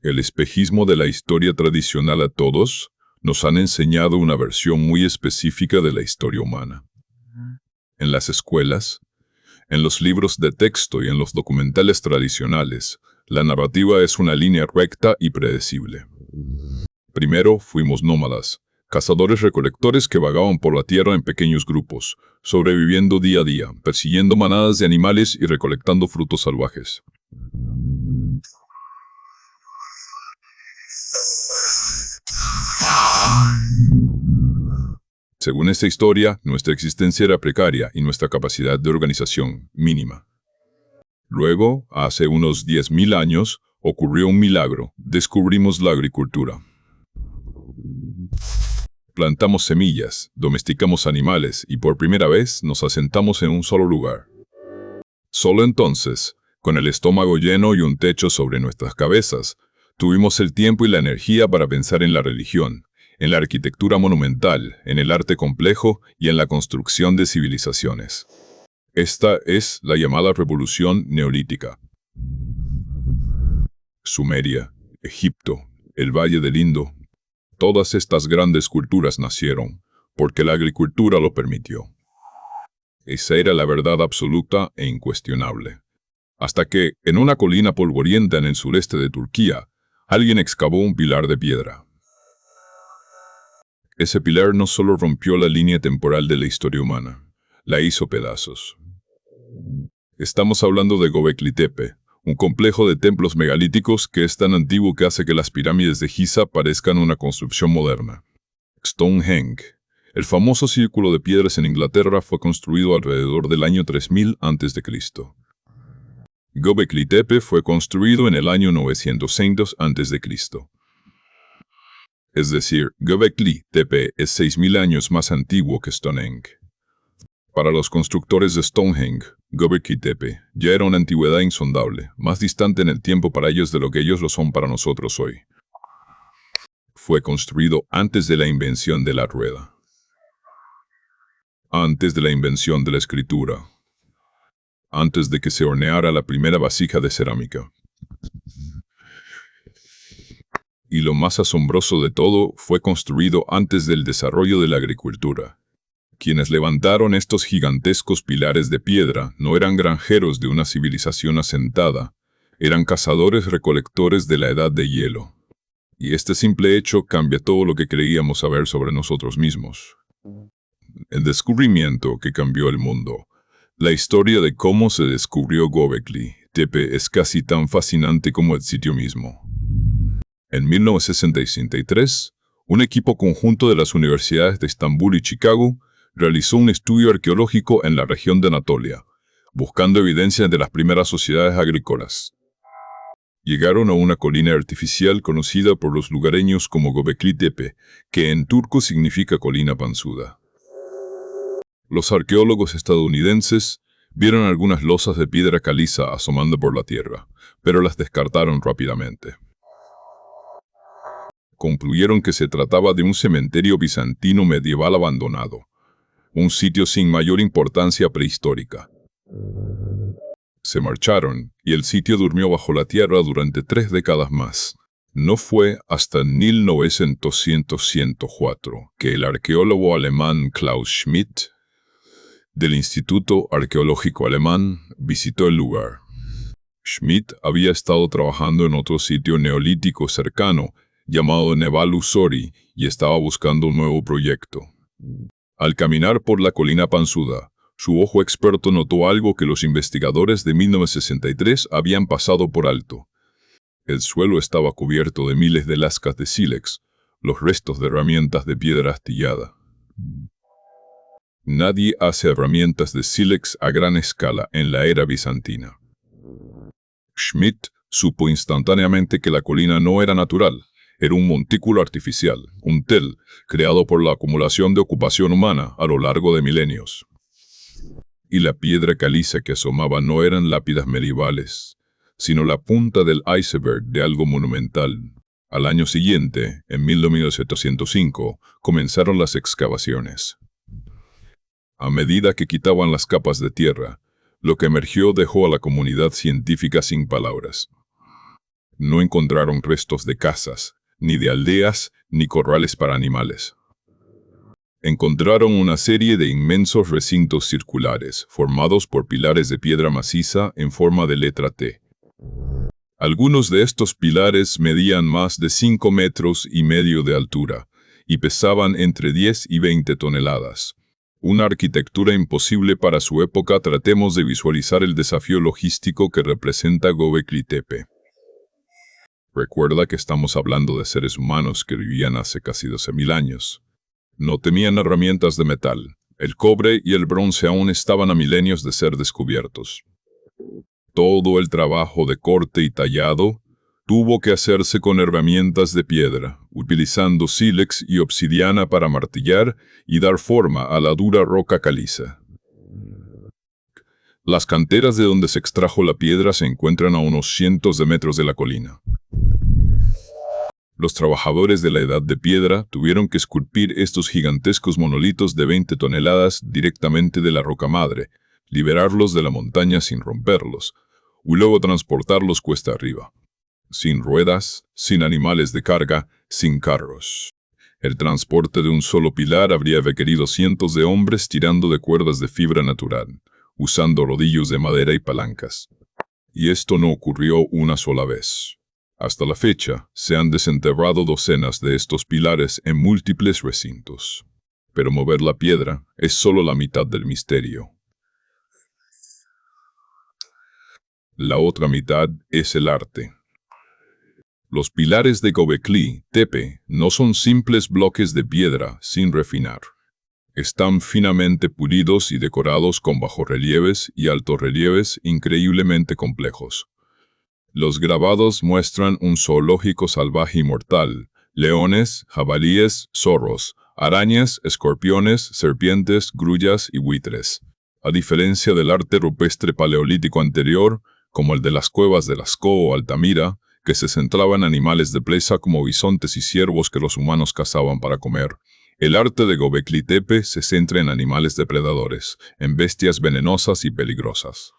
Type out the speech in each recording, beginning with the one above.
El espejismo de la historia tradicional a todos nos han enseñado una versión muy específica de la historia humana. En las escuelas, en los libros de texto y en los documentales tradicionales, la narrativa es una línea recta y predecible. Primero fuimos nómadas, cazadores-recolectores que vagaban por la tierra en pequeños grupos, sobreviviendo día a día, persiguiendo manadas de animales y recolectando frutos salvajes. Según esta historia, nuestra existencia era precaria y nuestra capacidad de organización mínima. Luego, hace unos 10.000 años, ocurrió un milagro. Descubrimos la agricultura. Plantamos semillas, domesticamos animales y por primera vez nos asentamos en un solo lugar. Solo entonces, con el estómago lleno y un techo sobre nuestras cabezas, tuvimos el tiempo y la energía para pensar en la religión, en la arquitectura monumental, en el arte complejo y en la construcción de civilizaciones. Esta es la llamada Revolución Neolítica. Sumeria, Egipto, el Valle del Indo. Todas estas grandes culturas nacieron porque la agricultura lo permitió. Esa era la verdad absoluta e incuestionable. Hasta que, en una colina polvorienta en el sureste de Turquía, alguien excavó un pilar de piedra. Ese pilar no solo rompió la línea temporal de la historia humana, la hizo pedazos. Estamos hablando de Göbekli Tepe, un complejo de templos megalíticos que es tan antiguo que hace que las pirámides de Giza parezcan una construcción moderna. Stonehenge, el famoso círculo de piedras en Inglaterra, fue construido alrededor del año 3000 a.C. Göbekli Tepe fue construido en el año 900 a.C. Es decir, Göbekli Tepe es 6000 años más antiguo que Stonehenge. Para los constructores de Stonehenge, Göbekli Tepe ya era una antigüedad insondable, más distante en el tiempo para ellos de lo que ellos lo son para nosotros hoy. Fue construido antes de la invención de la rueda, antes de la invención de la escritura, antes de que se horneara la primera vasija de cerámica. Y lo más asombroso de todo, fue construido antes del desarrollo de la agricultura. Quienes levantaron estos gigantescos pilares de piedra no eran granjeros de una civilización asentada, eran cazadores-recolectores de la edad de hielo. Y este simple hecho cambia todo lo que creíamos saber sobre nosotros mismos. El descubrimiento que cambió el mundo. La historia de cómo se descubrió Göbekli Tepe es casi tan fascinante como el sitio mismo. En 1963, un equipo conjunto de las universidades de Estambul y Chicago realizó un estudio arqueológico en la región de Anatolia, buscando evidencias de las primeras sociedades agrícolas. Llegaron a una colina artificial conocida por los lugareños como Göbekli Tepe, que en turco significa colina panzuda. Los arqueólogos estadounidenses vieron algunas losas de piedra caliza asomando por la tierra, pero las descartaron rápidamente. Concluyeron que se trataba de un cementerio bizantino medieval abandonado, un sitio sin mayor importancia prehistórica. Se marcharon, y el sitio durmió bajo la tierra durante 3 décadas más. No fue hasta 1904 que el arqueólogo alemán Klaus Schmidt, del Instituto Arqueológico Alemán, visitó el lugar. Schmidt había estado trabajando en otro sitio neolítico cercano, llamado Nevalu Sori, y estaba buscando un nuevo proyecto. Al caminar por la colina panzuda, su ojo experto notó algo que los investigadores de 1963 habían pasado por alto. El suelo estaba cubierto de miles de lascas de sílex, los restos de herramientas de piedra astillada. Nadie hace herramientas de sílex a gran escala en la era bizantina. Schmidt supo instantáneamente que la colina no era natural. Era un montículo artificial, un tel, creado por la acumulación de ocupación humana a lo largo de milenios. Y la piedra caliza que asomaba no eran lápidas medievales, sino la punta del iceberg de algo monumental. Al año siguiente, en 1705, comenzaron las excavaciones. A medida que quitaban las capas de tierra, lo que emergió dejó a la comunidad científica sin palabras. No encontraron restos de casas, ni de aldeas, ni corrales para animales. Encontraron una serie de inmensos recintos circulares, formados por pilares de piedra maciza en forma de letra T. Algunos de estos pilares medían más de 5,5 metros de altura y pesaban entre 10 y 20 toneladas. Una arquitectura imposible para su época. Tratemos de visualizar el desafío logístico que representa Göbekli Tepe. Recuerda que estamos hablando de seres humanos que vivían hace casi 12.000 años. No tenían herramientas de metal. El cobre y el bronce aún estaban a milenios de ser descubiertos. Todo el trabajo de corte y tallado tuvo que hacerse con herramientas de piedra, utilizando sílex y obsidiana para martillar y dar forma a la dura roca caliza. Las canteras de donde se extrajo la piedra se encuentran a unos cientos de metros de la colina. Los trabajadores de la Edad de Piedra tuvieron que esculpir estos gigantescos monolitos de 20 toneladas directamente de la roca madre, liberarlos de la montaña sin romperlos, y luego transportarlos cuesta arriba. Sin ruedas, sin animales de carga, sin carros. El transporte de un solo pilar habría requerido cientos de hombres tirando de cuerdas de fibra natural, usando rodillos de madera y palancas. Y esto no ocurrió una sola vez. Hasta la fecha, se han desenterrado docenas de estos pilares en múltiples recintos. Pero mover la piedra es solo la mitad del misterio. La otra mitad es el arte. Los pilares de Göbekli Tepe no son simples bloques de piedra sin refinar. Están finamente pulidos y decorados con bajorrelieves y altorrelieves increíblemente complejos. Los grabados muestran un zoológico salvaje y mortal: leones, jabalíes, zorros, arañas, escorpiones, serpientes, grullas y buitres. A diferencia del arte rupestre paleolítico anterior, como el de las cuevas de Lascaux o Altamira, que se centraba en animales de presa como bisontes y ciervos que los humanos cazaban para comer, el arte de Göbekli Tepe se centra en animales depredadores, en bestias venenosas y peligrosas.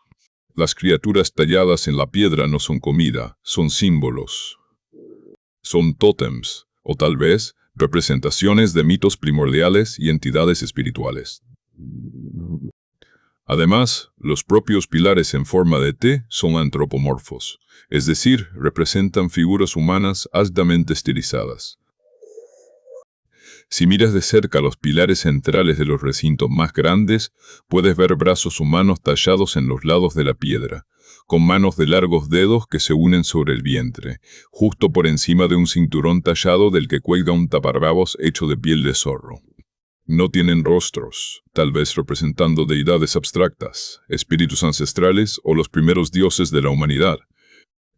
Las criaturas talladas en la piedra no son comida, son símbolos. Son tótems, o tal vez representaciones de mitos primordiales y entidades espirituales. Además, los propios pilares en forma de T son antropomorfos, es decir, representan figuras humanas altamente estilizadas. Si miras de cerca los pilares centrales de los recintos más grandes, puedes ver brazos humanos tallados en los lados de la piedra, con manos de largos dedos que se unen sobre el vientre, justo por encima de un cinturón tallado del que cuelga un taparrabos hecho de piel de zorro. No tienen rostros, tal vez representando deidades abstractas, espíritus ancestrales o los primeros dioses de la humanidad.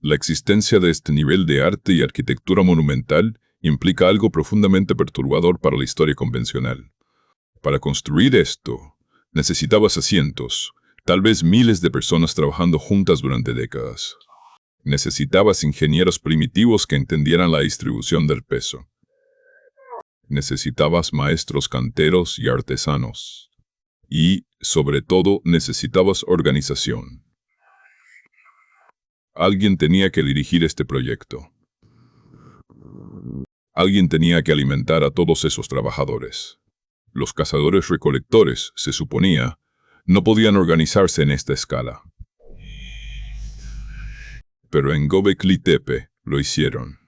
La existencia de este nivel de arte y arquitectura monumental implica algo profundamente perturbador para la historia convencional. Para construir esto, necesitabas a cientos, tal vez miles de personas trabajando juntas durante décadas. Necesitabas ingenieros primitivos que entendieran la distribución del peso. Necesitabas maestros canteros y artesanos. Y, sobre todo, necesitabas organización. Alguien tenía que dirigir este proyecto. Alguien tenía que alimentar a todos esos trabajadores. Los cazadores-recolectores, se suponía, no podían organizarse en esta escala. Pero en Göbekli Tepe lo hicieron.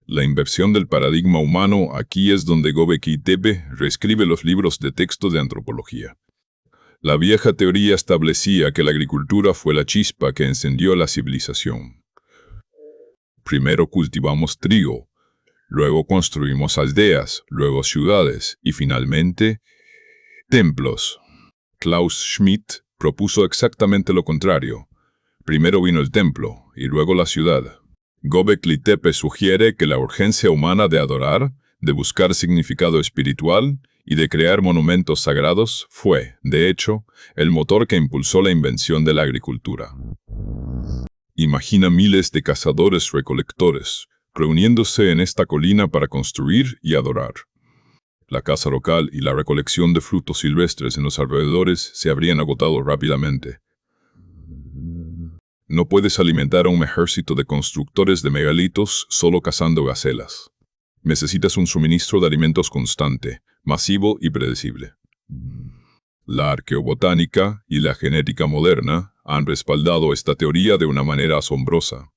La inversión del paradigma humano aquí es donde Göbekli Tepe reescribe los libros de texto de antropología. La vieja teoría establecía que la agricultura fue la chispa que encendió la civilización. Primero cultivamos trigo, luego construimos aldeas, luego ciudades y finalmente templos. Klaus Schmidt propuso exactamente lo contrario. Primero vino el templo y luego la ciudad. Göbekli Tepe sugiere que la urgencia humana de adorar, de buscar significado espiritual y de crear monumentos sagrados fue, de hecho, el motor que impulsó la invención de la agricultura. Imagina miles de cazadores-recolectores reuniéndose en esta colina para construir y adorar. La caza local y la recolección de frutos silvestres en los alrededores se habrían agotado rápidamente. No puedes alimentar a un ejército de constructores de megalitos solo cazando gacelas. Necesitas un suministro de alimentos constante, masivo y predecible. La arqueobotánica y la genética moderna han respaldado esta teoría de una manera asombrosa.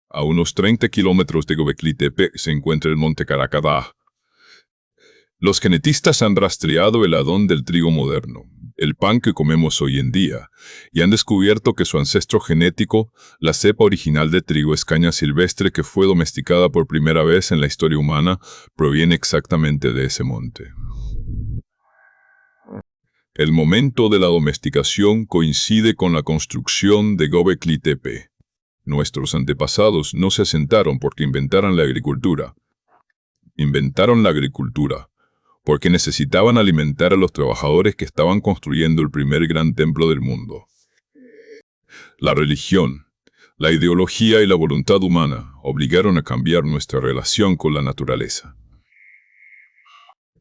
A unos 30 kilómetros de Göbekli Tepe se encuentra el monte Karakada. Los genetistas han rastreado el Adón del trigo moderno, el pan que comemos hoy en día, y han descubierto que su ancestro genético, la cepa original de trigo es caña silvestre que fue domesticada por primera vez en la historia humana, proviene exactamente de ese monte. El momento de la domesticación coincide con la construcción de Göbekli Tepe. Nuestros antepasados no se asentaron porque inventaran la agricultura. Inventaron la agricultura porque necesitaban alimentar a los trabajadores que estaban construyendo el primer gran templo del mundo. La religión, la ideología y la voluntad humana obligaron a cambiar nuestra relación con la naturaleza.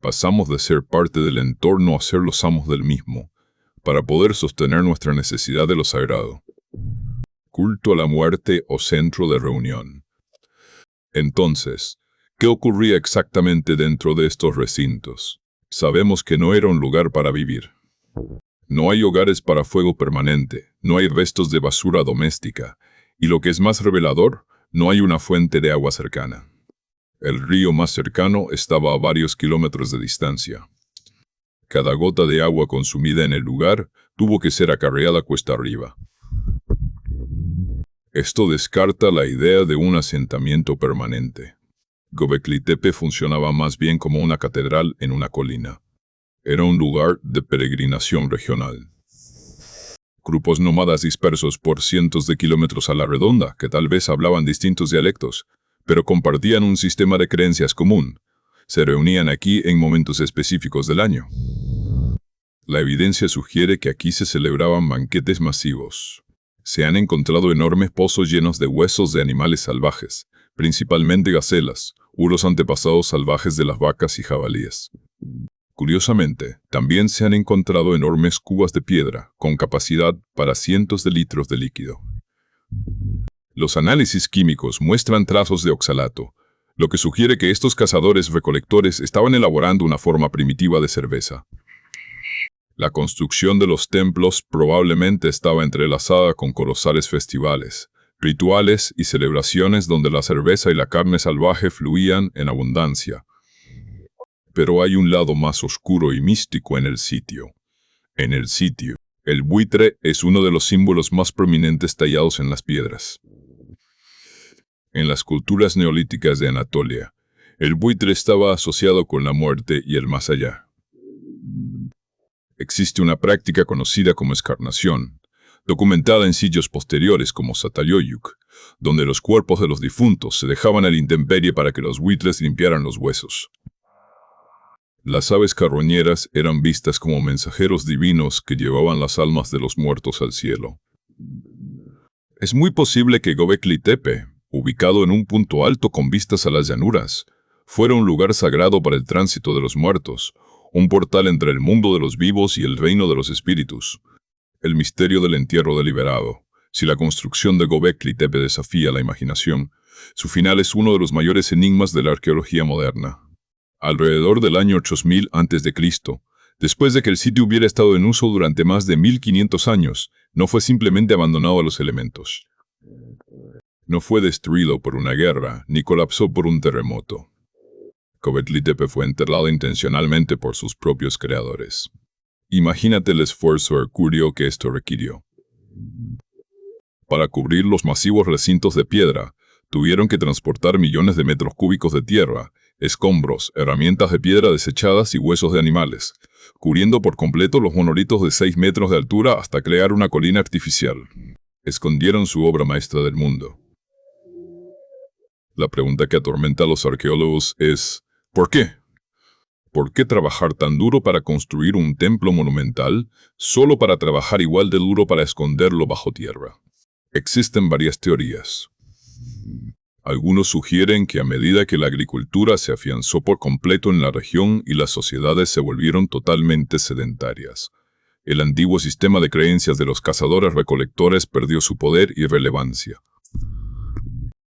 Pasamos de ser parte del entorno a ser los amos del mismo, para poder sostener nuestra necesidad de lo sagrado. Culto a la muerte o centro de reunión. Entonces, ¿qué ocurría exactamente dentro de estos recintos? Sabemos que no era un lugar para vivir. No hay hogares para fuego permanente, no hay restos de basura doméstica, y lo que es más revelador, no hay una fuente de agua cercana. El río más cercano estaba a varios kilómetros de distancia. Cada gota de agua consumida en el lugar tuvo que ser acarreada cuesta arriba. Esto descarta la idea de un asentamiento permanente. Göbekli Tepe funcionaba más bien como una catedral en una colina. Era un lugar de peregrinación regional. Grupos nómadas dispersos por cientos de kilómetros a la redonda, que tal vez hablaban distintos dialectos, pero compartían un sistema de creencias común. Se reunían aquí en momentos específicos del año. La evidencia sugiere que aquí se celebraban banquetes masivos. Se han encontrado enormes pozos llenos de huesos de animales salvajes, principalmente gacelas, los antepasados salvajes de las vacas y jabalíes. Curiosamente, también se han encontrado enormes cubas de piedra, con capacidad para cientos de litros de líquido. Los análisis químicos muestran trazos de oxalato, lo que sugiere que estos cazadores-recolectores estaban elaborando una forma primitiva de cerveza. La construcción de los templos probablemente estaba entrelazada con colosales festivales, rituales y celebraciones donde la cerveza y la carne salvaje fluían en abundancia. Pero hay un lado más oscuro y místico en el sitio. En el sitio, el buitre es uno de los símbolos más prominentes tallados en las piedras. En las culturas neolíticas de Anatolia, el buitre estaba asociado con la muerte y el más allá. Existe una práctica conocida como escarnación, documentada en sitios posteriores como Satayoyuk, donde los cuerpos de los difuntos se dejaban a la intemperie para que los buitres limpiaran los huesos. Las aves carroñeras eran vistas como mensajeros divinos que llevaban las almas de los muertos al cielo. Es muy posible que Göbekli Tepe, ubicado en un punto alto con vistas a las llanuras, fuera un lugar sagrado para el tránsito de los muertos, un portal entre el mundo de los vivos y el reino de los espíritus. El misterio del entierro deliberado. Si la construcción de Göbekli Tepe desafía la imaginación, su final es uno de los mayores enigmas de la arqueología moderna. Alrededor del año 8000 a.C., después de que el sitio hubiera estado en uso durante más de 1500 años, no fue simplemente abandonado a los elementos. No fue destruido por una guerra, ni colapsó por un terremoto. Göbekli Tepe fue enterrado intencionalmente por sus propios creadores. Imagínate el esfuerzo hercúleo que esto requirió. Para cubrir los masivos recintos de piedra, tuvieron que transportar millones de metros cúbicos de tierra, escombros, herramientas de piedra desechadas y huesos de animales, cubriendo por completo los monolitos de 6 metros de altura hasta crear una colina artificial. Escondieron su obra maestra del mundo. La pregunta que atormenta a los arqueólogos es, ¿por qué? ¿Por qué trabajar tan duro para construir un templo monumental, solo para trabajar igual de duro para esconderlo bajo tierra? Existen varias teorías. Algunos sugieren que a medida que la agricultura se afianzó por completo en la región y las sociedades se volvieron totalmente sedentarias, El antiguo sistema de creencias de los cazadores-recolectores perdió su poder y relevancia.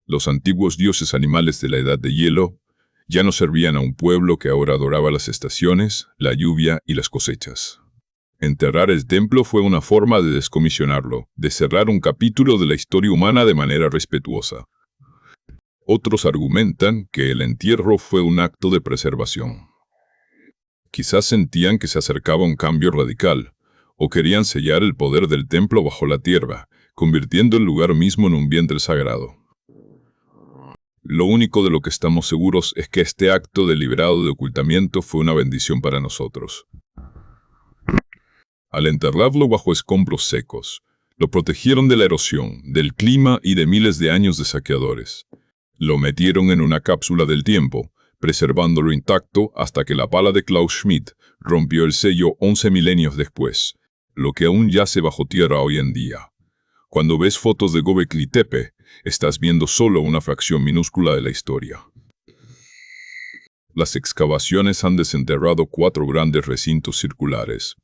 Los antiguos dioses animales de la Edad de Hielo ya no servían a un pueblo que ahora adoraba las estaciones, la lluvia y las cosechas. Enterrar el templo fue una forma de descomisionarlo, de cerrar un capítulo de la historia humana de manera respetuosa. Otros argumentan que el entierro fue un acto de preservación. Quizás sentían que se acercaba un cambio radical, o querían sellar el poder del templo bajo la tierra, convirtiendo el lugar mismo en un vientre sagrado. Lo único de lo que estamos seguros es que este acto deliberado de ocultamiento fue una bendición para nosotros. Al enterrarlo bajo escombros secos, lo protegieron de la erosión, del clima y de miles de años de saqueadores. Lo metieron en una cápsula del tiempo, preservándolo intacto hasta que la pala de Klaus Schmidt rompió el sello 11 milenios después, lo que aún yace bajo tierra hoy en día. Cuando ves fotos de Göbekli Tepe, estás viendo solo una fracción minúscula de la historia. Las excavaciones han desenterrado 4 grandes recintos circulares.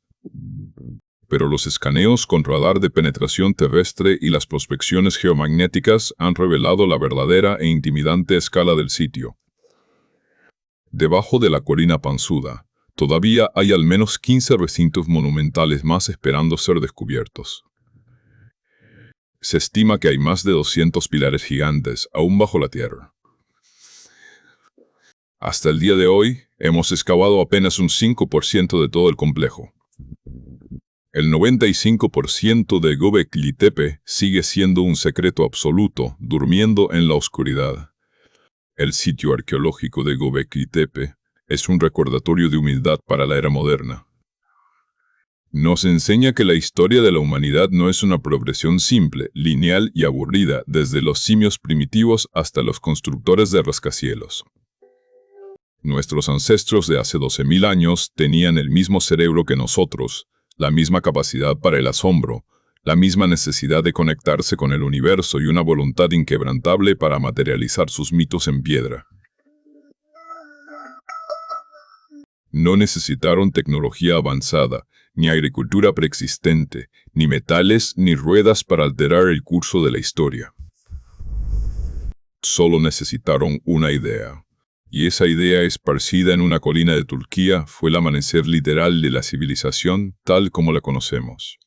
Pero los escaneos con radar de penetración terrestre y las prospecciones geomagnéticas han revelado la verdadera e intimidante escala del sitio. Debajo de la colina panzuda, todavía hay al menos 15 recintos monumentales más esperando ser descubiertos. Se estima que hay más de 200 pilares gigantes aún bajo la tierra. Hasta el día de hoy, hemos excavado apenas un 5% de todo el complejo. El 95% de Göbekli Tepe sigue siendo un secreto absoluto, durmiendo en la oscuridad. El sitio arqueológico de Göbekli Tepe es un recordatorio de humildad para la era moderna. Nos enseña que la historia de la humanidad no es una progresión simple, lineal y aburrida, desde los simios primitivos hasta los constructores de rascacielos. Nuestros ancestros de hace 12.000 años tenían el mismo cerebro que nosotros, la misma capacidad para el asombro, la misma necesidad de conectarse con el universo y una voluntad inquebrantable para materializar sus mitos en piedra. No necesitaron tecnología avanzada, ni agricultura preexistente, ni metales ni ruedas para alterar el curso de la historia. Solo necesitaron una idea. Y esa idea esparcida en una colina de Turquía fue el amanecer literal de la civilización tal como la conocemos.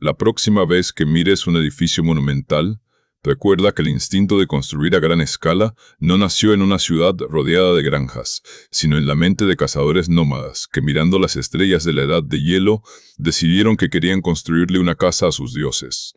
La próxima vez que mires un edificio monumental, recuerda que el instinto de construir a gran escala no nació en una ciudad rodeada de granjas, sino en la mente de cazadores nómadas que, mirando las estrellas de la Edad de Hielo, decidieron que querían construirle una casa a sus dioses.